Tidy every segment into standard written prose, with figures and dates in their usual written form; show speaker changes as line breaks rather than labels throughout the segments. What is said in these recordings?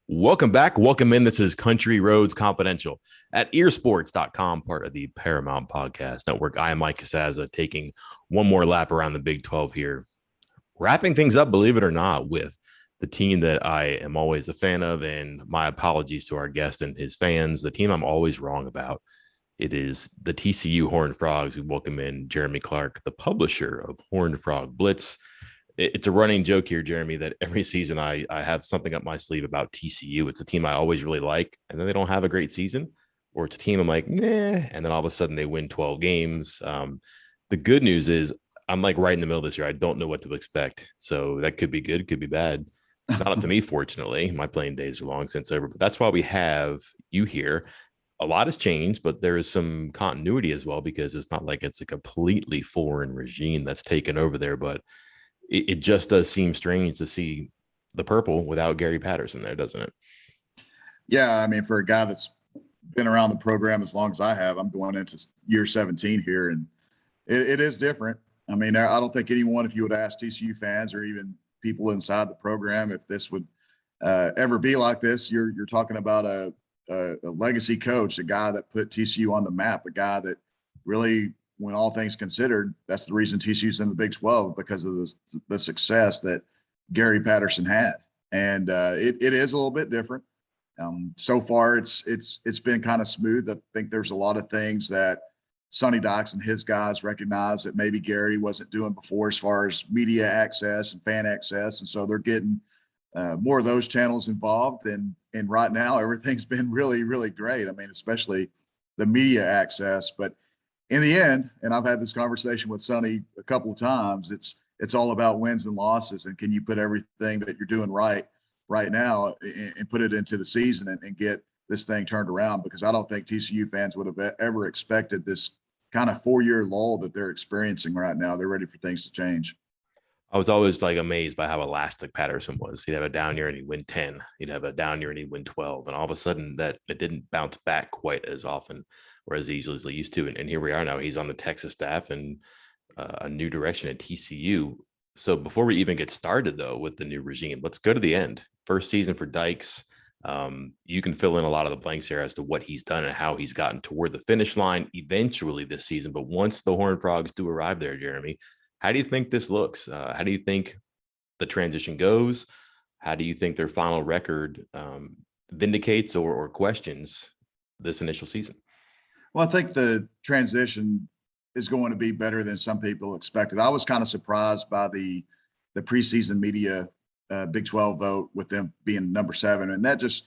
Welcome back. Welcome in. This is Country Roads Confidential at earsports.com, part of the Paramount Podcast Network. I am Mike Casaza, taking one more lap around the Big 12 here, wrapping things up, believe it or not, with the team that I am always a fan of. And my apologies to our guest and his fans, the team I'm always wrong about. It is the TCU Horned Frogs. We welcome in Jeremy Clark, the publisher of Horned Frog Blitz. It's a running joke here, Jeremy, that every season I have something up my sleeve about TCU. It's a team I always really like, and then they don't have a great season, or it's a team I'm like, nah, and then all of a sudden they win 12 games. The good news is I'm like right in the middle of this year. I don't know what to expect. So that could be good, could be bad. Not up to me, fortunately. My playing days are long since over, but that's why we have you here. A lot has changed, but there is some continuity as well, because it's not like it's a completely foreign regime that's taken over there, but it just does seem strange to see the purple without Gary Patterson there, doesn't it?
Yeah, I mean, for a guy that's been around the program as long as I have, I'm going into year 17 here, and it is different. I mean, I don't think anyone, if you would ask TCU fans or even people inside the program, if this would ever be like this, you're talking about a legacy coach, a guy that put TCU on the map, a guy that really, when all things considered, that's the reason TCU's in the Big 12, because of the success that Gary Patterson had. And it is a little bit different. So far, it's been kind of smooth. I think there's a lot of things that Sonny Dykes and his guys recognize that maybe Gary wasn't doing before, as far as media access and fan access. And so they're getting more of those channels involved. And right now, everything's been really, really great. I mean, especially the media access. But in the end, and I've had this conversation with Sonny a couple of times, it's all about wins and losses, and can you put everything that you're doing right now and put it into the season and get this thing turned around? Because I don't think TCU fans would have ever expected this kind of 4-year lull that they're experiencing right now. They're ready for things to change.
I was always like amazed by how elastic Patterson was. He'd have a down year and he'd win 10. He'd have a down year and he'd win 12. And all of a sudden that it didn't bounce back quite as often or as easily as they used to. And here we are now. He's on the Texas staff and a new direction at TCU. So before we even get started, though, with the new regime, let's go to the end. First season for Dykes. You can fill in a lot of the blanks here as to what he's done and how he's gotten toward the finish line eventually this season. But once the Horned Frogs do arrive there, Jeremy, how do you think this looks? How do you think the transition goes? How do you think their final record vindicates or questions this initial season?
Well, I think the transition is going to be better than some people expected. I was kind of surprised by the preseason media Big 12 vote, with them being number 7. And that just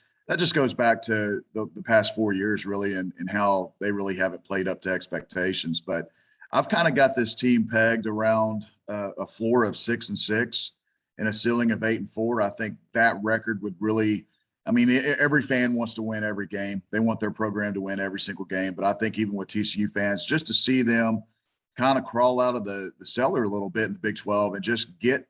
goes back to the past 4 years, really, and how they really haven't played up to expectations. But I've kind of got this team pegged around a floor of 6-6 and a ceiling of 8-4. I think that record would really, I mean, every fan wants to win every game. They want their program to win every single game. But I think even with TCU fans, just to see them kind of crawl out of the cellar a little bit in the Big 12 and just get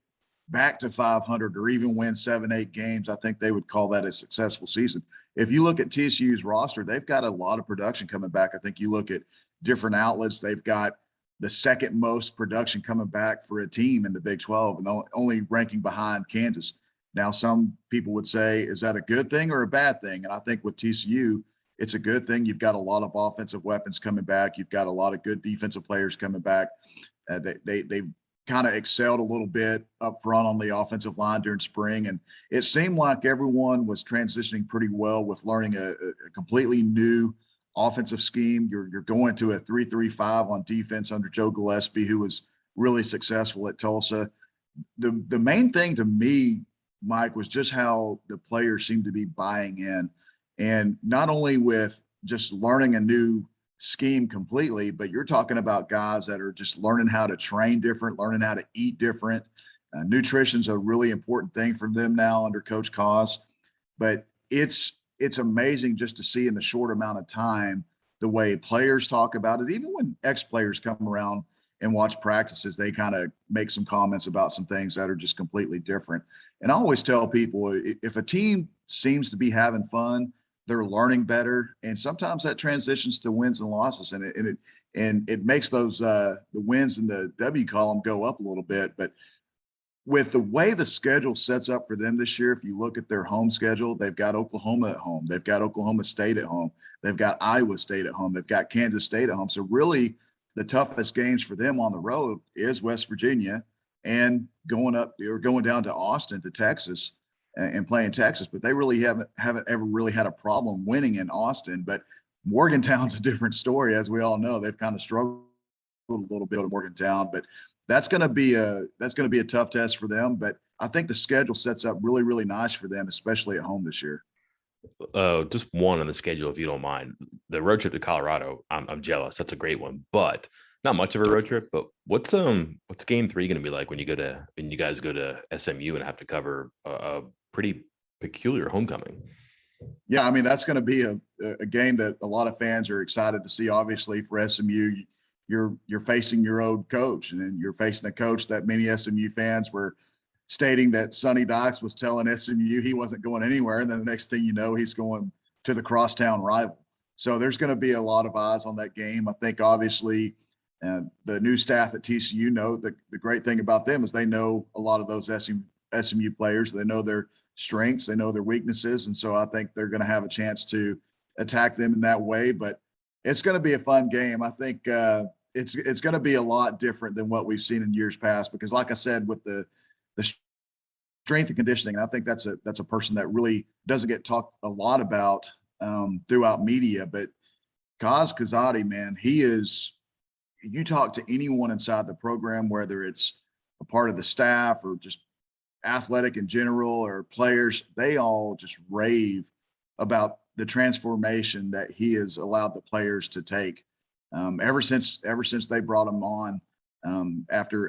back to 500 or even win 7-8 games, I think they would call that a successful season. If you look at TCU's roster, they've got a lot of production coming back. I think you look at different outlets, they've got the second most production coming back for a team in the Big 12, and only ranking behind Kansas. Now, some people would say, is that a good thing or a bad thing? And I think with TCU, it's a good thing. You've got a lot of offensive weapons coming back. You've got a lot of good defensive players coming back. They've kind of excelled a little bit up front on the offensive line during spring. And it seemed like everyone was transitioning pretty well with learning a completely new offensive scheme. You're going to a 3-3-5 on defense under Joe Gillespie, who was really successful at Tulsa. The main thing to me, Mike, was just how the players seem to be buying in, and not only with just learning a new scheme completely, but you're talking about guys that are just learning how to train different, learning how to eat different. Nutrition's a really important thing for them now under Coach Cos, but it's amazing just to see in the short amount of time the way players talk about it. Even when ex-players come around and watch practices, they kind of make some comments about some things that are just completely different. And I always tell people, if a team seems to be having fun, they're learning better, and sometimes that transitions to wins and losses, and it makes those the wins in the W column go up a little bit. But with the way the schedule sets up for them this year, if you look at their home schedule, they've got Oklahoma at home, they've got Oklahoma State at home, they've got Iowa State at home, they've got Kansas State at home. So really the toughest games for them on the road is West Virginia and going down to Austin to Texas and playing Texas. But they really haven't ever really had a problem winning in Austin. But Morgantown's a different story, as we all know. They've kind of struggled a little bit in Morgantown, but that's going to be a tough test for them. But I think the schedule sets up really, really nice for them, especially at home this year.
Just one on the schedule, if you don't mind. The road trip to Colorado, I'm jealous. That's a great one, but not much of a road trip. But what's game 3 going to be like when you guys go to SMU and have to cover a pretty peculiar homecoming?
Yeah, I mean, that's going to be a game that a lot of fans are excited to see. Obviously, for SMU, you're facing your old coach, and then you're facing a coach that many SMU fans were stating that Sonny Dykes was telling SMU he wasn't going anywhere. And then the next thing you know, he's going to the crosstown rival. So there's going to be a lot of eyes on that game. I think obviously the new staff at TCU know the great thing about them is they know a lot of those SMU players. They know their strengths, they know their weaknesses. And so I think they're going to have a chance to attack them in that way. But it's going to be a fun game. I think it's going to be a lot different than what we've seen in years past, because like I said, with the strength and conditioning, and I think that's a person that really doesn't get talked a lot about throughout media, but Kaz Kazadi, man, you talk to anyone inside the program, whether it's a part of the staff or just athletic in general or players, they all just rave about the transformation that he has allowed the players to take ever since they brought him on after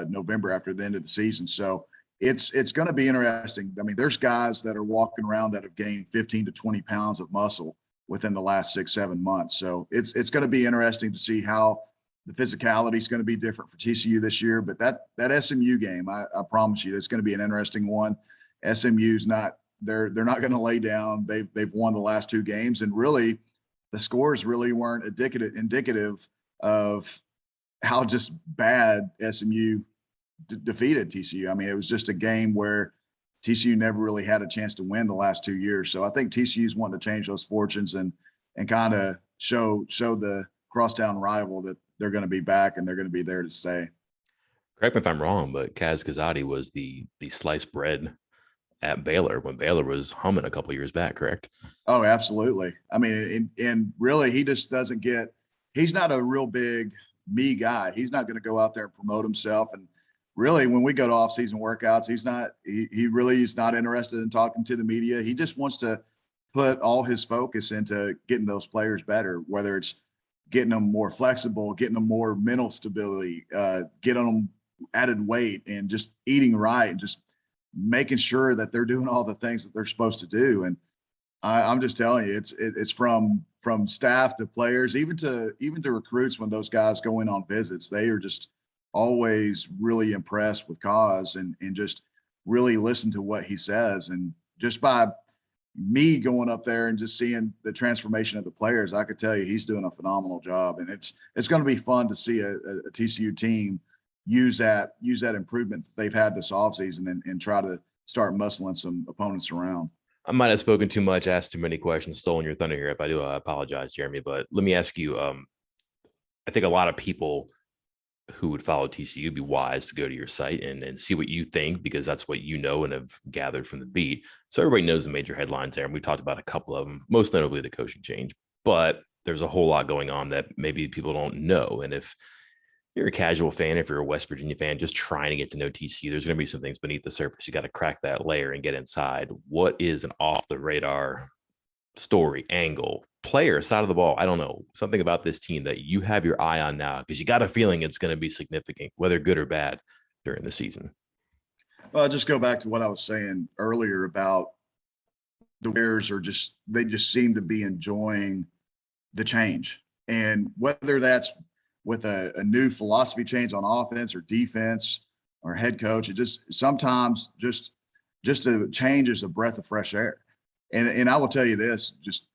November, after the end of the season. So it's going to be interesting. I mean, there's guys that are walking around that have gained 15 to 20 pounds of muscle within the last 6-7 months. So it's going to be interesting to see how the physicality is going to be different for TCU this year. But that SMU game, I promise you, it's going to be an interesting one. SMU's they're not going to lay down. They've won the last 2 games, and really the scores really weren't indicative of how just bad SMU defeated TCU. I mean, it was just a game where TCU never really had a chance to win the last 2 years. So I think TCU's wanting to change those fortunes and kind of show the crosstown rival that they're going to be back and they're going to be there to stay.
Correct me if I'm wrong, but Kaz Kazadi was the sliced bread at Baylor when Baylor was humming a couple years back, correct?
Oh, absolutely. I mean, and really, he just doesn't he's not a real big me guy. He's not going to go out there and promote himself. And really, when we go to off-season workouts, he really is not interested in talking to the media. He just wants to put all his focus into getting those players better, whether it's getting them more flexible, getting them more mental stability, getting them added weight, and just eating right, and just making sure that they're doing all the things that they're supposed to do. And I'm just telling you, it's from staff to players, even to recruits. When those guys go in on visits, they are just always really impressed with Kaz and just really listen to what he says. And just by me going up there and just seeing the transformation of the players, I could tell you he's doing a phenomenal job. And it's going to be fun to see a TCU team use that improvement that they've had this offseason and try to start muscling some opponents around.
I might have spoken too much, asked too many questions, stolen your thunder here. If I do, I apologize, Jeremy. But let me ask you, I think a lot of people who would follow TCU would be wise to go to your site and see what you think, because that's what you know and have gathered from the beat. So everybody knows the major headlines there, and we talked about a couple of them, most notably the coaching change. But there's a whole lot going on that maybe people don't know. And if you're a casual fan, if you're a West Virginia fan just trying to get to know TCU, there's going to be some things beneath the surface. You got to crack that layer and get inside. What is an off the radar story, angle, player, side of the ball? I don't know, something about this team that you have your eye on now because you got a feeling it's going to be significant, whether good or bad, during the season.
Well, I'll just go back to what I was saying earlier about the Bears they just seem to be enjoying the change. And whether that's with a new philosophy change on offense or defense or head coach, it just sometimes just a change is a breath of fresh air. And I will tell you this, just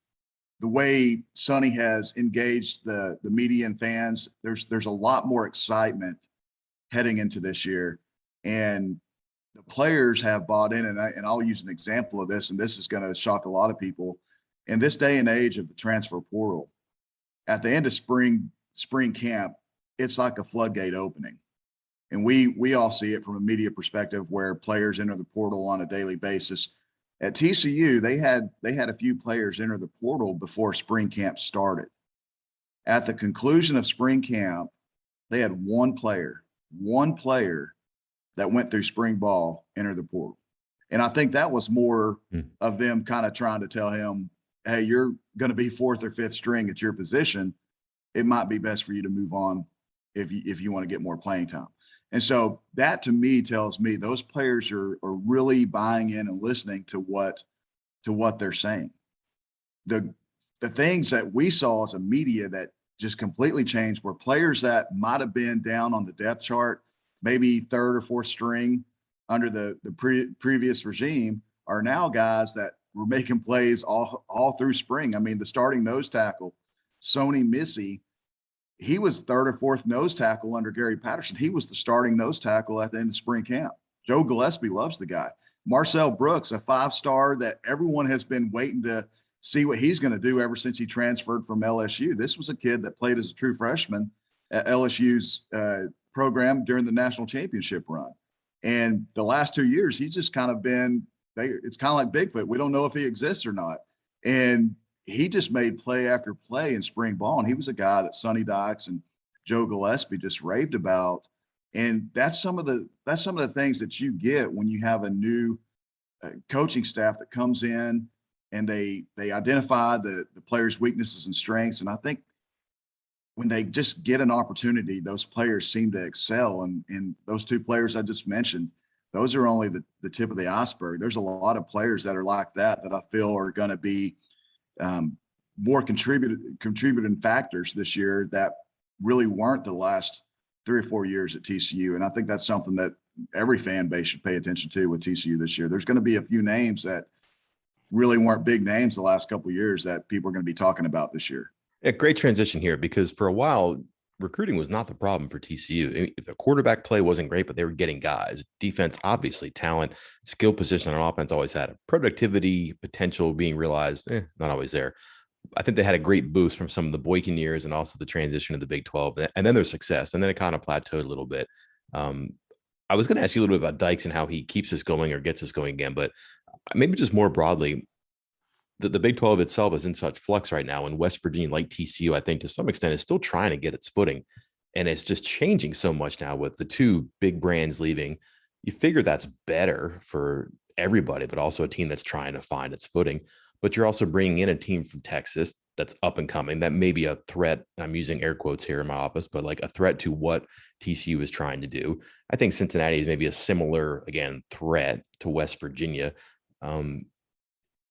the way Sonny has engaged the media and fans, there's a lot more excitement heading into this year. And the players have bought in, and I'll use an example of this, and this is going to shock a lot of people. In this day and age of the transfer portal, at the end of spring camp, it's like a floodgate opening. And we all see it from a media perspective where players enter the portal on a daily basis. At TCU, they had a few players enter the portal before spring camp started. At the conclusion of spring camp, they had one player that went through spring ball enter the portal. And I think that was more of them kind of trying to tell him, hey, you're going to be fourth or fifth string at your position. It might be best for you to move on if you want to get more playing time. And so that to me tells me those players are really buying in and listening to what they're saying. The things that we saw as a media that just completely changed were players that might have been down on the depth chart, maybe third or fourth string under the previous regime, are now guys that were making plays all through spring. I mean, the starting nose tackle, Sony Missy, he was third or fourth nose tackle under Gary Patterson. He was the starting nose tackle at the end of spring camp. Joe Gillespie loves the guy. Marcel Brooks, a 5-star that everyone has been waiting to see what he's going to do ever since he transferred from LSU. This was a kid that played as a true freshman at LSU's program during the national championship run. And the last 2 years, he's just kind of been, it's kind of like Bigfoot. We don't know if he exists or not. And he just made play after play in spring ball. And he was a guy that Sonny Dykes and Joe Gillespie just raved about. And that's some of the things that you get when you have a new coaching staff that comes in and they identify the players' weaknesses and strengths. And I think when they just get an opportunity, those players seem to excel. And those two players I just mentioned, those are only the tip of the iceberg. There's a lot of players that are like that I feel are going to be more contributing factors this year that really weren't the last 3 or 4 years at TCU. And I think that's something that every fan base should pay attention to with TCU this year. There's going to be a few names that really weren't big names the last couple of years that people are going to be talking about this year.
Yeah, great transition here, because for a while, recruiting was not the problem for TCU. The quarterback play wasn't great, but they were getting guys. Defense, obviously, talent, skill position on offense always had it. Productivity potential being realized, not always there. I think they had a great boost from some of the Boykin years and also the transition to the Big 12, and then their success, and then it kind of plateaued a little bit. I was going to ask you a little bit about Dykes and how he keeps us going or gets us going again, but maybe just more broadly, the Big 12 itself is in such flux right now, and West Virginia, like TCU, I think to some extent is still trying to get its footing, and it's just changing so much now with the two big brands leaving. You figure that's better for everybody, but also a team that's trying to find its footing. But you're also bringing in a team from Texas that's up and coming, that may be a threat. I'm using air quotes here in my office, but like a threat to what TCU is trying to do. I think Cincinnati is maybe a similar, again, threat to West Virginia.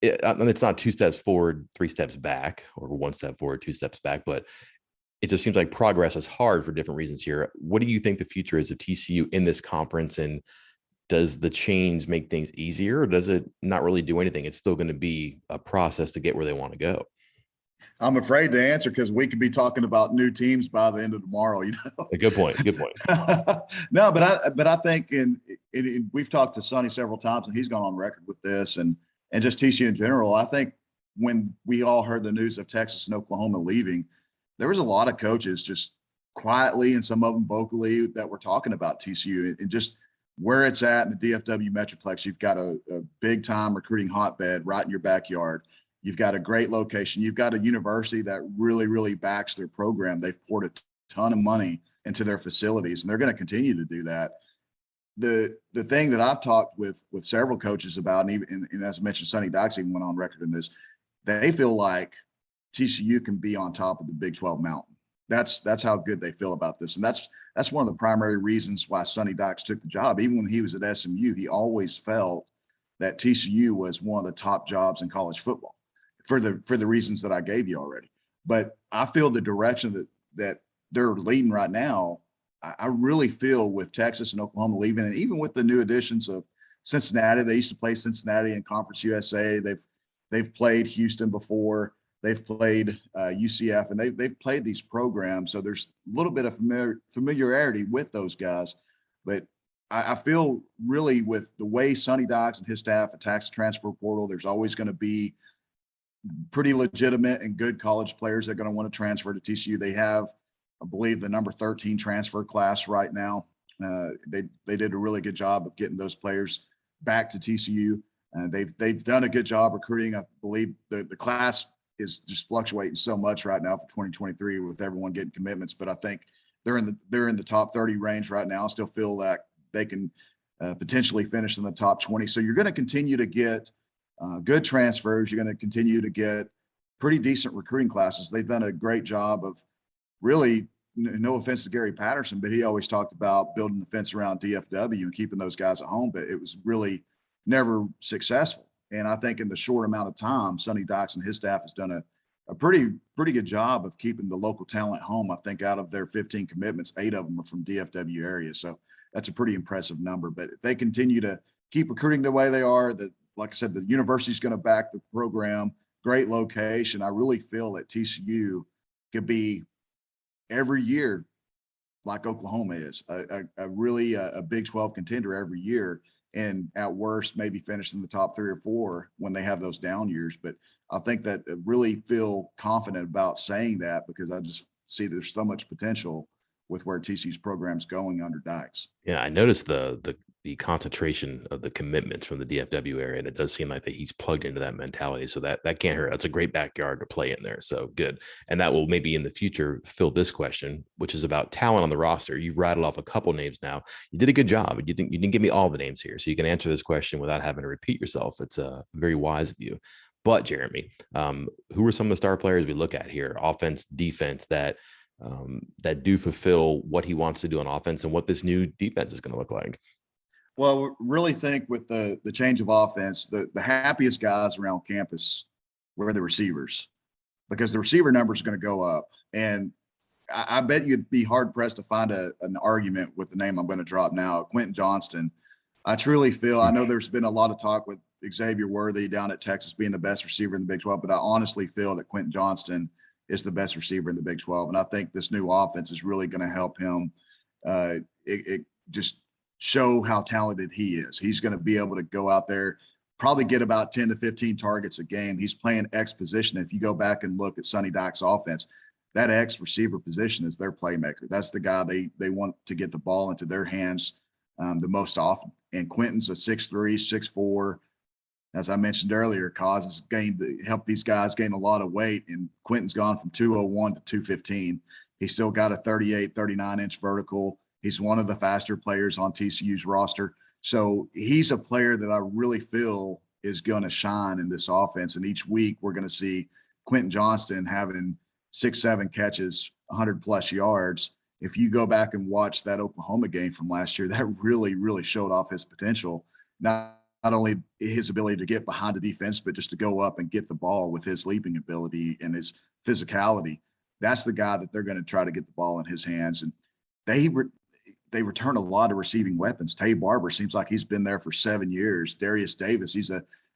It's not 2 steps forward, 3 steps back, or 1 step forward, 2 steps back, but it just seems like progress is hard for different reasons here. What do you think the future is of TCU in this conference? And does the change make things easier, or does it not really do anything? It's still going to be a process to get where they want to go.
I'm afraid to answer because we could be talking about new teams by the end of tomorrow.
Good point. Good point.
No, but I think we've talked to Sonny several times, and he's gone on record with this, and just TCU in general. I think when we all heard the news of Texas and Oklahoma leaving, there was a lot of coaches just quietly and some of them vocally that were talking about TCU and just where it's at in the DFW Metroplex. You've got a big time recruiting hotbed right in your backyard. You've got a great location. You've got a university that really, really backs their program. They've poured a ton of money into their facilities, and they're going to continue to do that. The thing that I've talked with several coaches about, and as I mentioned, Sonny Dykes even went on record in this, they feel like TCU can be on top of the Big 12 mountain. That's how good they feel about this. And that's one of the primary reasons why Sonny Dykes took the job. Even when he was at SMU, he always felt that TCU was one of the top jobs in college football for the reasons that I gave you already. But I feel the direction that they're leading right now, I really feel with Texas and Oklahoma leaving, and even with the new additions of Cincinnati. They used to play Cincinnati in Conference USA. They've played Houston before. They've played UCF, and they've played these programs. So there's a little bit of familiarity with those guys. But I feel really with the way Sonny Dykes and his staff attacks the transfer portal, there's always going to be pretty legitimate and good college players that are going to want to transfer to TCU. They have, I believe, the number 13 transfer class right now. They did a really good job of getting those players back to TCU. They've done a good job recruiting. I believe the class is just fluctuating so much right now for 2023 with everyone getting commitments. But I think they're in the top 30 range right now. I still feel like they can potentially finish in the top 20. So you're going to continue to get good transfers. You're going to continue to get pretty decent recruiting classes. They've done a great job of really, no offense to Gary Patterson, but he always talked about building the fence around DFW and keeping those guys at home, but it was really never successful. And I think in the short amount of time, Sonny Dykes and his staff has done a pretty good job of keeping the local talent home. I think out of their 15 commitments, 8 of them are from DFW area. So that's a pretty impressive number. But if they continue to keep recruiting the way they are, that, like I said, the university's going to back the program, great location. I really feel that TCU could be every year like Oklahoma is, a really a Big 12 contender every year. And at worst, maybe finish in the top 3 or 4 when they have those down years. But I think that I really feel confident about saying that because I just see there's so much potential with where TCU's program's going under Dykes.
Yeah, I noticed the concentration of the commitments from the DFW area, and it does seem like that he's plugged into that mentality. So that can't hurt. That's a great backyard to play in there. So good, and that will maybe in the future fill this question, which is about talent on the roster. You've rattled off a couple names now. You did a good job. You didn't give me all the names here, so you can answer this question without having to repeat yourself. It's very wise of you. But Jeremy, who are some of the star players we look at here, offense, defense, that do fulfill what he wants to do on offense and what this new defense is going to look like?
Well, really think with the change of offense, the happiest guys around campus were the receivers because the receiver numbers are going to go up. And I bet you'd be hard pressed to find an argument with the name I'm going to drop now, Quentin Johnston. I truly feel, I know there's been a lot of talk with Xavier Worthy down at Texas being the best receiver in the Big 12, but I honestly feel that Quentin Johnston is the best receiver in the Big 12. And I think this new offense is really going to help him just show how talented he is. He's going to be able to go out there, probably get about 10 to 15 targets a game. He's playing X position. If you go back and look at Sonny Dykes' offense, that X receiver position is their playmaker. That's the guy they want to get the ball into their hands the most often. And Quentin's a 6'3", 6'4", as I mentioned earlier, causes help these guys gain a lot of weight. And Quentin's gone from 201 to 215. He's still got a 38, 39-inch vertical. He's one of the faster players on TCU's roster. So he's a player that I really feel is going to shine in this offense. And each week we're going to see Quentin Johnston having 6-7 catches, 100+ yards. If you go back and watch that Oklahoma game from last year, that really, really showed off his potential. Not only his ability to get behind the defense, but just to go up and get the ball with his leaping ability and his physicality. That's the guy that they're going to try to get the ball in his hands. And they return a lot of receiving weapons. Tay Barber seems like he's been there for 7 years. Darius Davis, he's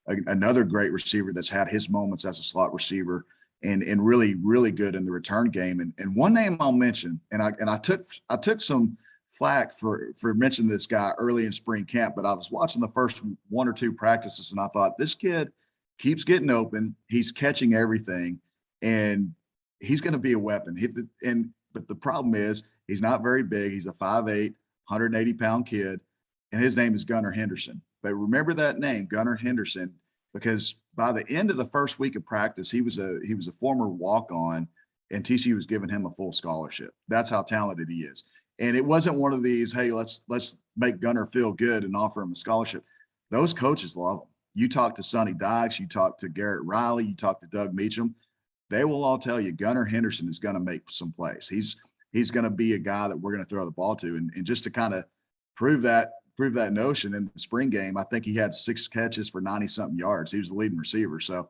another great receiver that's had his moments as a slot receiver and really, really good in the return game. And one name I'll mention, and I took some flack for mentioning this guy early in spring camp, but I was watching the first 1 or 2 practices and I thought, this kid keeps getting open. He's catching everything and he's going to be a weapon. But the problem is he's not very big. He's a 5'8", 180-pound kid, and his name is Gunnar Henderson. But remember that name, Gunnar Henderson, because by the end of the first week of practice, he was a former walk-on, and TCU was giving him a full scholarship. That's how talented he is. And it wasn't one of these, hey, let's make Gunnar feel good and offer him a scholarship. Those coaches love him. You talk to Sonny Dykes, you talk to Garrett Riley, you talk to Doug Meacham. They will all tell you Gunnar Henderson is going to make some plays. He's going to be a guy that we're going to throw the ball to. And just to kind of prove that notion in the spring game, I think he had 6 catches for 90-something yards. He was the leading receiver. So,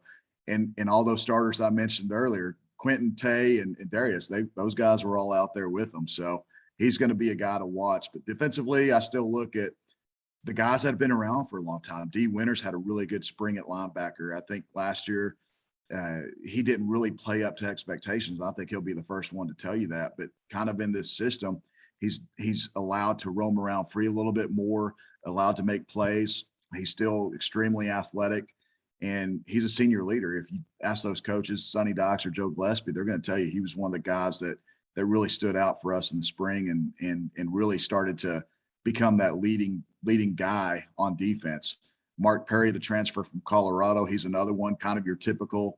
and all those starters I mentioned earlier, Quentin, Tay, and Darius, those guys were all out there with them. So he's going to be a guy to watch. But defensively, I still look at the guys that have been around for a long time. Dee Winters had a really good spring at linebacker. I think last year he didn't really play up to expectations. I think he'll be the first one to tell you that. But kind of in this system, He's allowed to roam around free a little bit more, allowed to make plays. He's still extremely athletic, and he's a senior leader. If you ask those coaches, Sonny Dykes or Joe Gillespie, they're going to tell you he was one of the guys that really stood out for us in the spring and really started to become that leading guy on defense. Mark Perry, the transfer from Colorado, he's another one, kind of your typical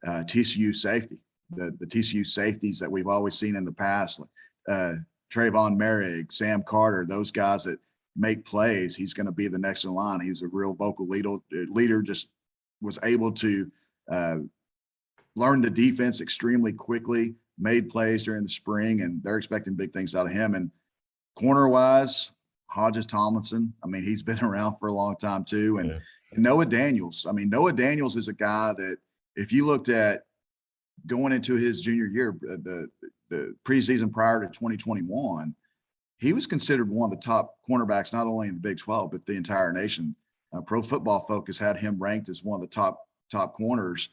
TCU safety, the TCU safeties that we've always seen in the past. Trayvon Merrick, Sam Carter, those guys that make plays. He's going to be the next in line. He was a real vocal leader, just was able to learn the defense extremely quickly, made plays during the spring, and they're expecting big things out of him. And corner-wise, Hodges Tomlinson, I mean, he's been around for a long time too. And Noah Daniels, I mean, Noah Daniels is a guy that if you looked at going into his junior year, the preseason prior to 2021, he was considered one of the top cornerbacks, not only in the Big 12, but the entire nation. Pro Football Focus had him ranked as one of the top corners.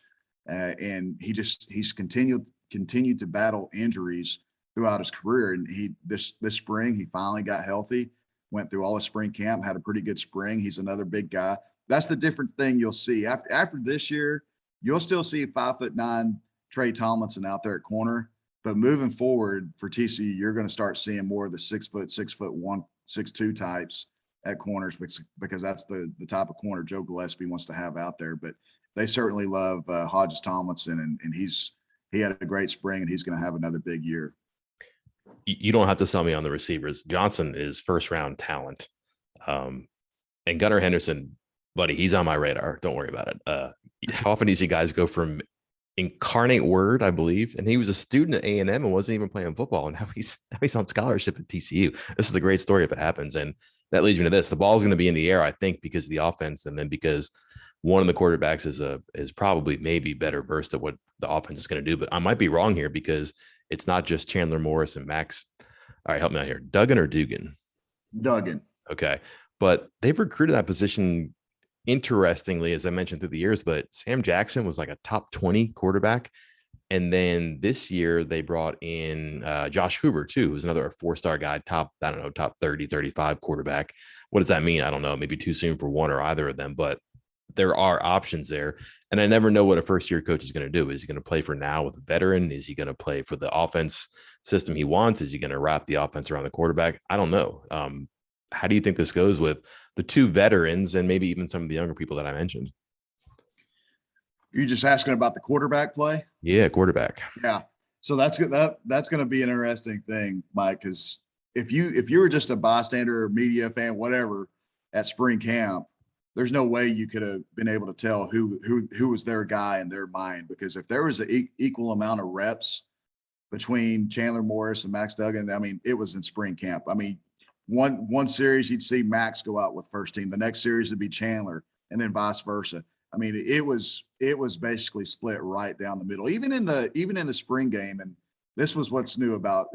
And he's continued to battle injuries throughout his career. And this spring, he finally got healthy, went through all his spring camp, had a pretty good spring. He's another big guy. That's the different thing you'll see. After this year, you'll still see 5'9" Trey Tomlinson out there at corner. But moving forward for TCU, you're going to start seeing more of the 6'1", 6'2" types at corners because that's the type of corner Joe Gillespie wants to have out there. But they certainly love Hodges Tomlinson, and he had a great spring, and he's going to have another big year.
You don't have to sell me on the receivers. Johnson is first-round talent. And Gunnar Henderson, buddy, he's on my radar. Don't worry about it. How often do you see guys go from Incarnate Word, I believe, and he was a student at A&M and wasn't even playing football, and now he's on scholarship at TCU. This is a great story if it happens, and that leads me to this: the ball is going to be in the air, I think, because of the offense, and then because one of the quarterbacks is probably maybe better versed at what the offense is going to do. But I might be wrong here because it's not just Chandler Morris and Max. All right, help me out here. Duggan or Dugan?
Duggan.
Okay, but they've recruited that position interestingly, as I mentioned through the years, but Sam Jackson was like a top 20 quarterback. And then this year they brought in Josh Hoover too, who's another 4-star guy, top 30, 35 quarterback. What does that mean? I don't know. Maybe too soon for one or either of them, but there are options there. And I never know what a first-year coach is going to do. Is he going to play for now with a veteran? Is he going to play for the offense system he wants? Is he going to wrap the offense around the quarterback? I don't know. How do you think this goes with the two veterans and maybe even some of the younger people that I mentioned?
You're just asking about the quarterback play?
Yeah, quarterback.
Yeah. So that's going to be an interesting thing, Mike, because if you were just a bystander or media fan, whatever, at spring camp, there's no way you could have been able to tell who was their guy in their mind, because if there was an equal amount of reps between Chandler Morris and Max Duggan, I mean, it was in spring camp. I mean, one series you'd see Max go out with first team, the next series would be Chandler, and then vice versa. I mean, it was basically split right down the middle, even in the spring game. And this was what's new about,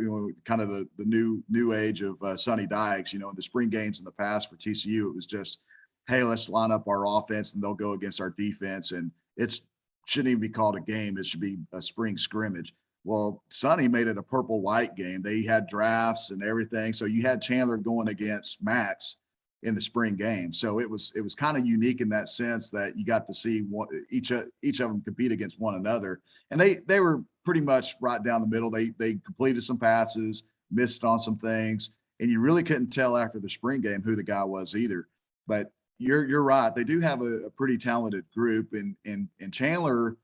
kind of the new age of Sonny Dykes. In the spring games in the past for TCU, it was just, hey, let's line up our offense and they'll go against our defense, and it shouldn't even be called a game. It should be a spring scrimmage. Well, Sonny made it a purple-white game. They had drafts and everything. So you had Chandler going against Max in the spring game. So it was kind of unique in that sense that you got to see each of them compete against one another. And they were pretty much right down the middle. They completed some passes, missed on some things, and you really couldn't tell after the spring game who the guy was either. But you're right. They do have a pretty talented group, and Chandler,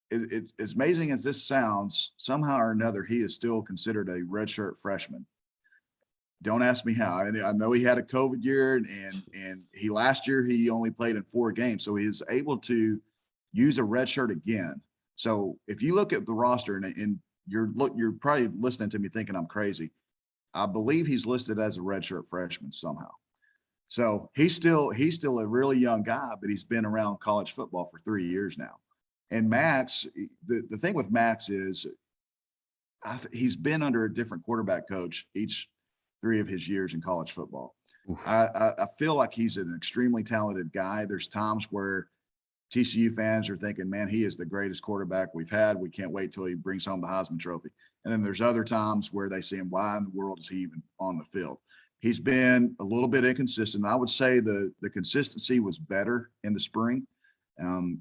it's as amazing as this sounds, somehow or another, he is still considered a redshirt freshman. Don't ask me how. I know he had a COVID year, and last year he only played in 4 games, so he was able to use a redshirt again. So if you look at the roster, and you're probably listening to me thinking I'm crazy, I believe he's listed as a redshirt freshman somehow. So he's still a really young guy, but he's been around college football for 3 years now. And Max, the thing with Max is he's been under a different quarterback coach each 3 of his years in college football. I feel like he's an extremely talented guy. There's times where TCU fans are thinking, man, he is the greatest quarterback we've had. We can't wait till he brings home the Heisman Trophy. And then there's other times where they say, why in the world is he even on the field? He's been a little bit inconsistent. I would say the consistency was better in the spring.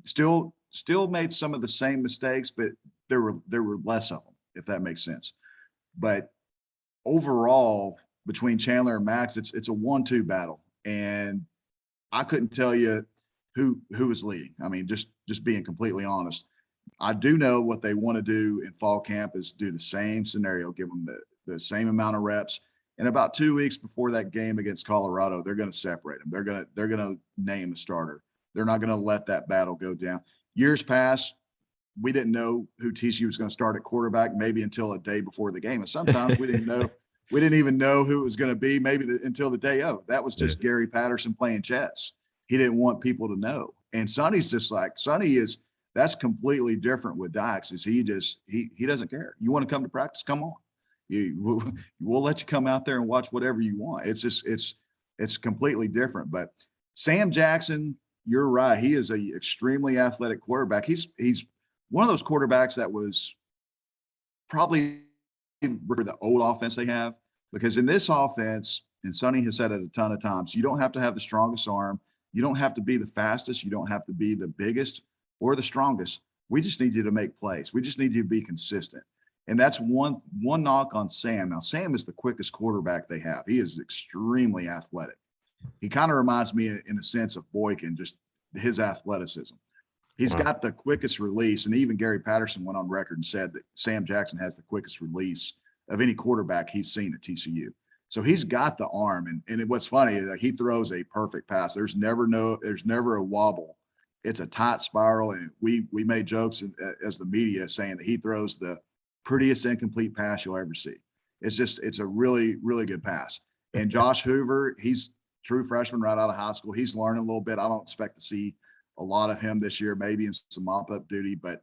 Still made some of the same mistakes, but there were less of them, if that makes sense. But overall, between Chandler and Max, it's a 1-2 battle. And I couldn't tell you who is leading. I mean, just being completely honest. I do know what they want to do in fall camp is do the same scenario, give them the same amount of reps. And about 2 weeks before that game against Colorado, they're going to separate them. They're going to name a starter. They're not going to let that battle go down. Years past, we didn't know who TCU was going to start at quarterback, maybe until a day before the game. And sometimes we didn't know. We didn't even know who it was going to be, maybe until the day of. That was just Gary Patterson playing chess. He didn't want people to know. And Sonny's just like, that's completely different with Dykes. Is he doesn't care. You want to come to practice? Come on. We'll let you come out there and watch whatever you want. It's completely different. But Sam Jackson, you're right. He is a extremely athletic quarterback. He's one of those quarterbacks that was probably the old offense they have, because in this offense, and Sonny has said it a ton of times, you don't have to have the strongest arm. You don't have to be the fastest. You don't have to be the biggest or the strongest. We just need you to make plays. We just need you to be consistent. And that's one knock on Sam. Now, Sam is the quickest quarterback they have. He is extremely athletic. He kind of reminds me in a sense of Boykin, just his athleticism. He's got the quickest release. And even Gary Patterson went on record and said that Sam Jackson has the quickest release of any quarterback he's seen at TCU. So he's got the arm. And what's funny is that he throws a perfect pass. There's never a wobble. It's a tight spiral. And we made jokes as the media saying that he throws the prettiest incomplete pass you'll ever see. It's a really, really good pass. And Josh Hoover, he's true freshman right out of high school. He's learning a little bit. I don't expect to see a lot of him this year, maybe in some mop-up duty, but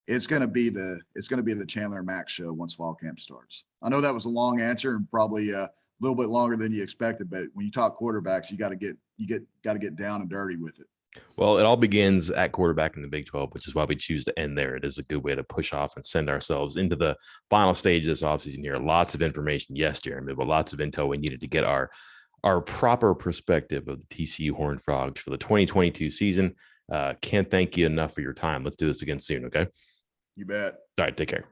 it's going to be the Chandler Max show once fall camp starts. I know that was a long answer and probably a little bit longer than you expected, but when you talk quarterbacks, you got to get down and dirty with it.
Well, it all begins at quarterback in the Big 12, which is why we choose to end there. It is a good way to push off and send ourselves into the final stage of this offseason here. Lots of information, yes, Jeremy, but lots of intel we needed to get our proper perspective of the TCU Horned Frogs for the 2022 season. Can't thank you enough for your time. Let's do this again soon, okay?
You bet.
All right, take care.